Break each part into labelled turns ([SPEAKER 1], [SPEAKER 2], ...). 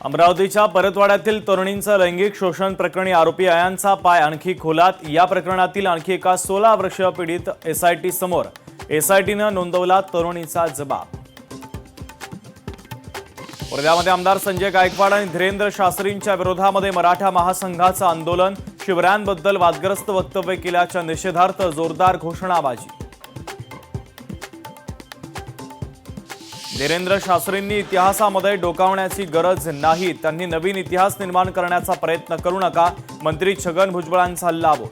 [SPEAKER 1] अमरावतीच्या परतवाड्यातील तरुणींचं लैंगिक शोषण प्रकरणी आरोपी अयांचा पाय आणखी खोलात। या प्रकरणातील आणखी एका 16 वर्षीय पीडित एसआयटी समोर। एसआयटीने नोंदवला तरुणीचा जबाब। वर्ध्यामध्ये आमदार संजय गायकवाड आणि धीरेंद्र शास्त्रींच्या विरोधामध्ये मराठा महासंघाचं आंदोलन। शिवरायांबद्दल वादग्रस्त वक्तव्य केल्याच्या निषेधार्थ जोरदार घोषणाबाजी। धीरेंद्र शास्त्रींनी इतिहासामध्ये डोकावण्याची गरज नाही, त्यांनी नवीन इतिहास निर्माण करण्याचा प्रयत्न करू नका, मंत्री छगन भुजबळांचा हल्लाबोल।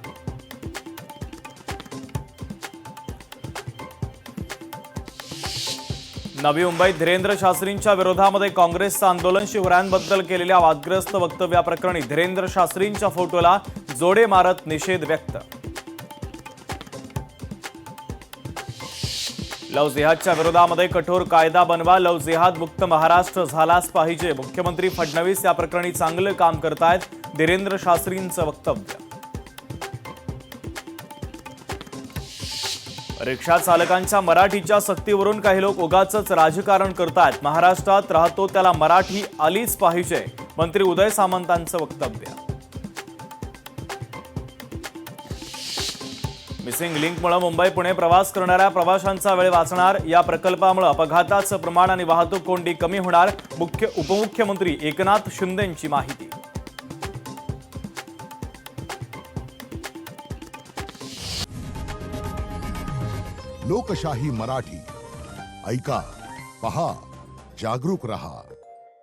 [SPEAKER 1] नवी मुंबईत धीरेंद्र शास्त्रींच्या विरोधामध्ये काँग्रेसचं आंदोलन। शिवरायांबद्दल केलेल्या वादग्रस्त वक्तव्याप्रकरणी धीरेंद्र शास्त्रींच्या फोटोला जोडे मारत निषेध व्यक्त। लव जिहादच्या विरोधामध्ये कठोर कायदा बनवा, लव जिहाद मुक्त महाराष्ट्र झालाच पाहिजे, मुख्यमंत्री फडणवीस या प्रकरणी चांगलं काम करतायत, धीरेंद्र शास्त्रींचं वक्तव्य। रिक्षा चालकांच्या मराठीच्या सक्तीवरून काही लोक उगाचच राजकारण करतायत, महाराष्ट्रात राहतो त्याला मराठी आलीच पाहिजे, मंत्री उदय सामंतांचं वक्तव्य। मिसिंग लिंकमुळे मुंबई पुणे प्रवास करणाऱ्या प्रवाशांचा वेळ वाचणार। या प्रकल्पामुळे अपघाताचं प्रमाण आणि वाहतूक कोंडी कमी होणार, उपमुख्यमंत्री एकनाथ शिंदेंची माहिती।
[SPEAKER 2] लोकशाही मराठी ऐका, पहा, जागरूक रहा।